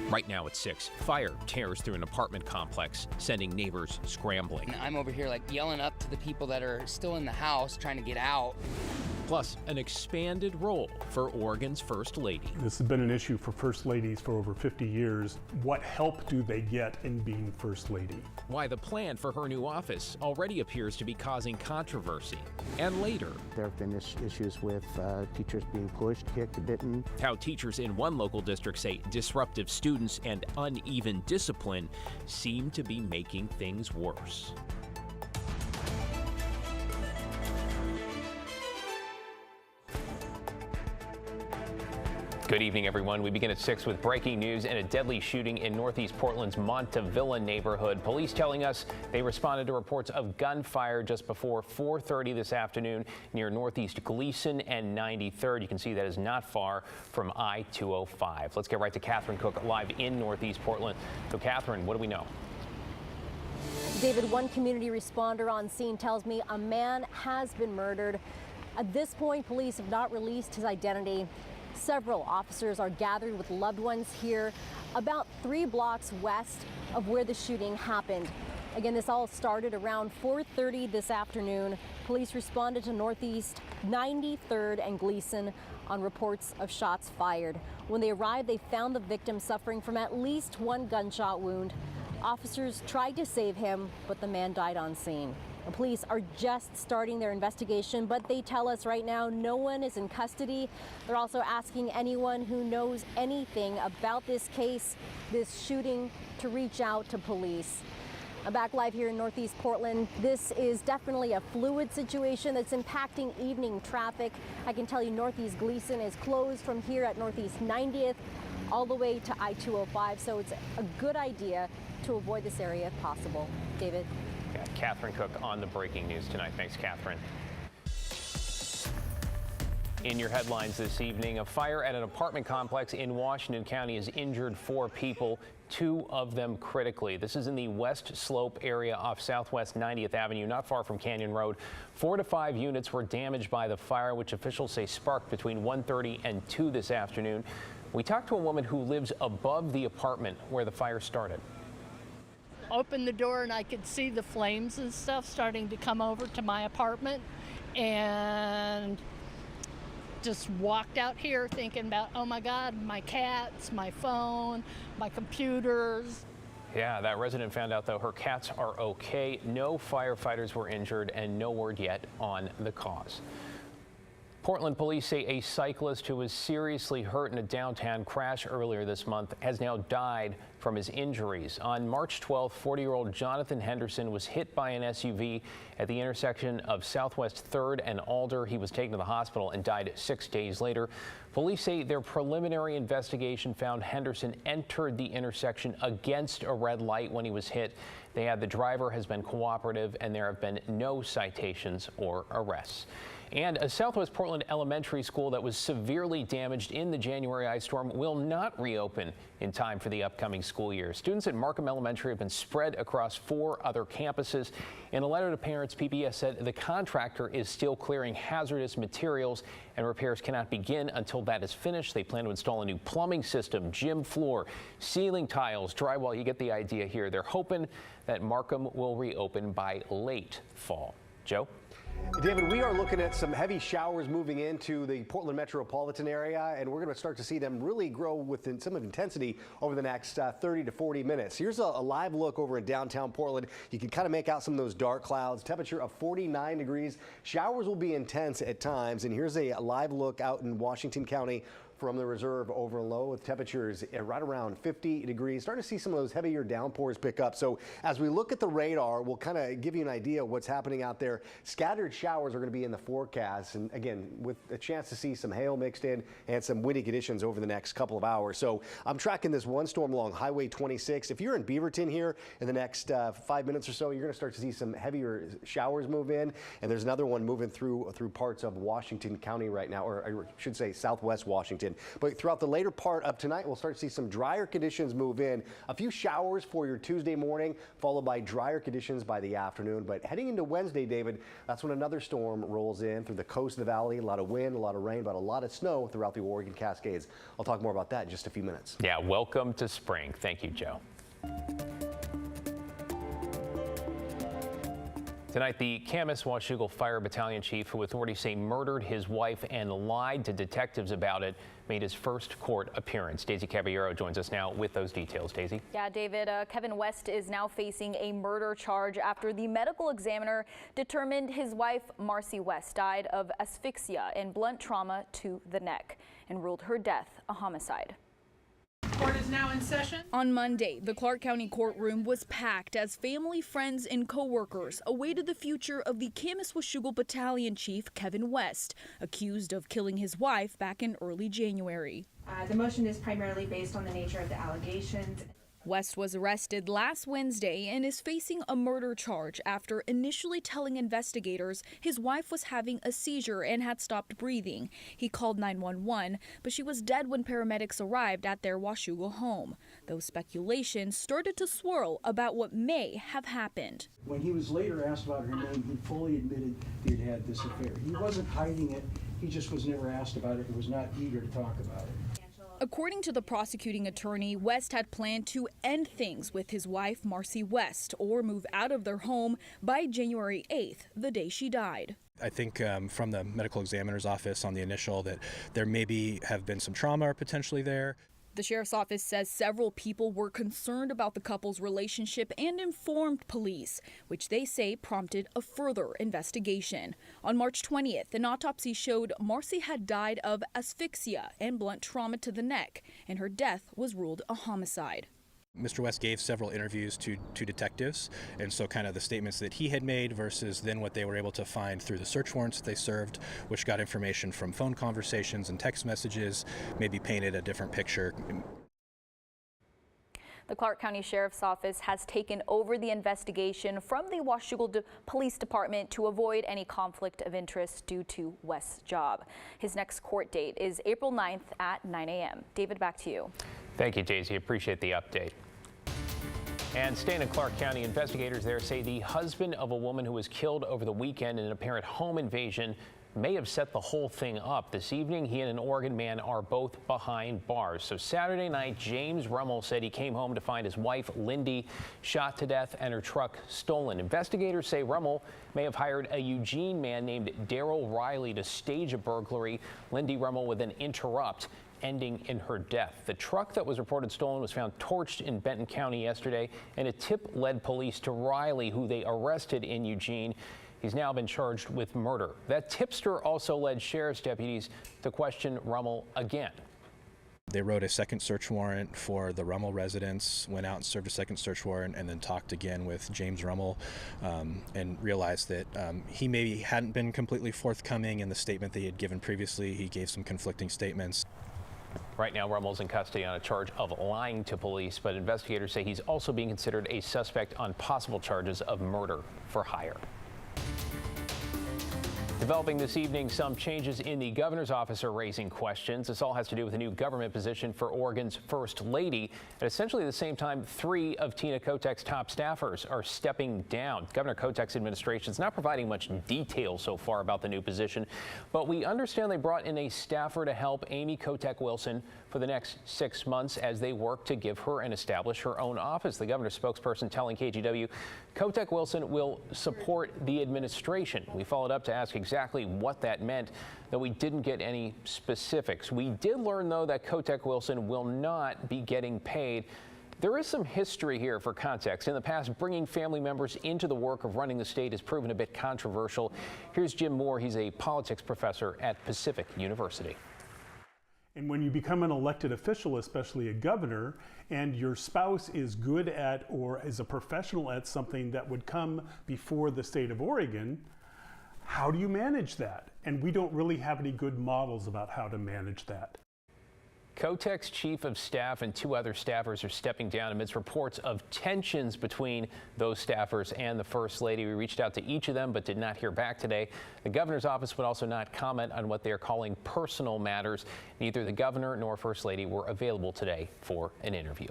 Right now at 6, fire tears through an apartment complex, sending neighbors scrambling. I'm over here like yelling up to the people that are still in the house trying to get out. Plus, an expanded role for Oregon's First Lady. This has been an issue for First Ladies for over 50 years. What help do they get in being First Lady? Why the plan for her new office already appears to be causing controversy. And later, there have been issues with teachers being pushed, kicked, bitten. How teachers in one local district say disruptive students and uneven discipline seem to be making things worse. Good evening, everyone. We begin at 6 with breaking news and a deadly shooting in Northeast Portland's Montavilla neighborhood. Police telling us they responded to reports of gunfire just before 4:30 this afternoon near Northeast Gleason and 93rd. You can see that is not far from I-205. Let's get right to Catherine Cook live in Northeast Portland. So, Catherine, what do we know? David, one community responder on scene tells me a man has been murdered. At this point, police have not released his identity. Several officers are gathered with loved ones here about 3 blocks west of where the shooting happened. Again, this all started around 4:30 this afternoon. Police responded to Northeast 93rd and Gleason on reports of shots fired. When they arrived, they found the victim suffering from at least 1 gunshot wound. Officers tried to save him, but the man died on scene. The police are just starting their investigation, but they tell us right now no one is in custody. They're also asking anyone who knows anything about this case, this shooting, to reach out to police. I'm back live here in Northeast Portland. This is definitely a fluid situation that's impacting evening traffic. I can tell you Northeast Gleason is closed from here at Northeast 90th all the way to I-205, so it's a good idea to avoid this area if possible. David? Yeah, Catherine Cook on the breaking news tonight. Thanks, Catherine. In your headlines this evening, a fire at an apartment complex in Washington County has injured 4 people, 2 of them critically. This is in the West Slope area off Southwest 90th Avenue, not far from Canyon Road. 4 to 5 units were damaged by the fire, which officials say sparked between 1:30 and 2 this afternoon. We talked to a woman who lives above the apartment where the fire started. Opened the door and I could see the flames and stuff starting to come over to my apartment, and just walked out here thinking about, oh my God, my cats, my phone, my computers. Yeah, that resident found out, though, her cats are okay. No firefighters were injured and no word yet on the cause. Portland police say a cyclist who was seriously hurt in a downtown crash earlier this month has now died from his injuries. On March 12th, 40-year-old Jonathan Henderson was hit by an SUV at the intersection of Southwest 3rd and Alder. He was taken to the hospital and died 6 days later. Police say their preliminary investigation found Henderson entered the intersection against a red light when he was hit. They add the driver has been cooperative and there have been no citations or arrests. And a Southwest Portland elementary school that was severely damaged in the January ice storm will not reopen in time for the upcoming school year. Students at Markham Elementary have been spread across 4 other campuses. In a letter to parents, PBS said the contractor is still clearing hazardous materials and repairs cannot begin until that is finished. They plan to install a new plumbing system, gym floor, ceiling tiles, drywall. You get the idea here. They're hoping that Markham will reopen by late fall. Joe? David, we are looking at some heavy showers moving into the Portland metropolitan area, and we're going to start to see them really grow with some intensity over the next 30 to 40 minutes. Here's a live look over in downtown Portland. You can kind of make out some of those dark clouds. Temperature of 49 degrees. Showers will be intense at times, and here's a live look out in Washington County from the reserve over low with temperatures right around 50 degrees. Starting to see some of those heavier downpours pick up. So as we look at the radar, we'll kind of give you an idea of what's happening out there. Scattered showers are going to be in the forecast. And again, with a chance to see some hail mixed in and some windy conditions over the next couple of hours. So I'm tracking this one storm along Highway 26. If you're in Beaverton here in the next 5 minutes or so, you're going to start to see some heavier showers move in. And there's another one moving through parts of Washington County right now, or I should say Southwest Washington. Washington. But throughout the later part of tonight, we'll start to see some drier conditions move in. A few showers for your Tuesday morning, followed by drier conditions by the afternoon. But heading into Wednesday, David, that's when another storm rolls in through the coast of the valley. A lot of wind, a lot of rain, but a lot of snow throughout the Oregon Cascades. I'll talk more about that in just a few minutes. Yeah, welcome to spring. Thank you, Joe. Tonight, the Camas-Washougal Fire Battalion chief, who authorities say murdered his wife and lied to detectives about it, made his first court appearance. Daisy Caballero joins us now with those details. Daisy? Yeah, David, Kevin West is now facing a murder charge after the medical examiner determined his wife, Marcy West, died of asphyxia and blunt trauma to the neck and ruled her death a homicide. Court is now in session. On Monday, the Clark County courtroom was packed as family, friends, and co-workers awaited the future of the Camas-Washougal Battalion chief, Kevin West, accused of killing his wife back in early January. The motion is primarily based on the nature of the allegations. West was arrested last Wednesday and is facing a murder charge after initially telling investigators his wife was having a seizure and had stopped breathing. He called 911, but she was dead when paramedics arrived at their Washougal home. Though speculation started to swirl about what may have happened. When he was later asked about her name, he fully admitted he had had this affair. He wasn't hiding it. He just was never asked about it. He was not eager to talk about it. According to the prosecuting attorney, West had planned to end things with his wife, Marcy West, or move out of their home by January 8th, the day she died. I think from the medical examiner's office on the initial that there maybe have been some trauma potentially there. The sheriff's office says several people were concerned about the couple's relationship and informed police, which they say prompted a further investigation. On March 20th, an autopsy showed Marcy had died of asphyxia and blunt trauma to the neck, and her death was ruled a homicide. Mr. West gave several interviews to detectives, and so kind of the statements that he had made versus then what they were able to find through the search warrants that they served, which got information from phone conversations and text messages, maybe painted a different picture. The Clark County Sheriff's Office has taken over the investigation from the Washougal Police Department to avoid any conflict of interest due to West's job. His next court date is April 9th at 9 a.m. David, back to you. Thank you, Daisy. Appreciate the update. And staying in Clark County, investigators there say the husband of a woman who was killed over the weekend in an apparent home invasion may have set the whole thing up. This evening, he and an Oregon man are both behind bars. So Saturday night, James Rummel said he came home to find his wife, Lindy, shot to death and her truck stolen. Investigators say Rummel may have hired a Eugene man named Daryl Riley to stage a burglary. Lindy Rummel would then interrupt, ending in her death. The truck that was reported stolen was found torched in Benton County yesterday, and a tip led police to Riley, who they arrested in Eugene. He's now been charged with murder. That tipster also led sheriff's deputies to question Rummel again. They wrote a second search warrant for the Rummel residence, went out and served a second search warrant, and then talked again with James Rummel and realized that he maybe hadn't been completely forthcoming in the statement that he had given previously. He gave some conflicting statements. Right now, Rummel's in custody on a charge of lying to police, but investigators say he's also being considered a suspect on possible charges of murder for hire. Developing this evening, some changes in the governor's office are raising questions. This all has to do with a new government position for Oregon's First Lady. At essentially the same time, 3 of Tina Kotek's top staffers are stepping down. Governor Kotek's administration is not providing much detail so far about the new position, but we understand they brought in a staffer to help Amy Kotek Wilson for the next 6 months as they work to give her and establish her own office. The governor's spokesperson telling KGW Kotek Wilson will support the administration. We followed up to ask exactly what that meant, though we didn't get any specifics. We did learn, though, that Kotek Wilson will not be getting paid. There is some history here for context. In the past, bringing family members into the work of running the state has proven a bit controversial. Here's Jim Moore. He's a politics professor at Pacific University. And when you become an elected official, especially a governor, and your spouse is good at or is a professional at something that would come before the state of Oregon, how do you manage that? And we don't really have any good models about how to manage that. Kotek's chief of staff and 2 other staffers are stepping down amidst reports of tensions between those staffers and the First Lady. We reached out to each of them but did not hear back today. The governor's office would also not comment on what they are calling personal matters. Neither the governor nor First Lady were available today for an interview.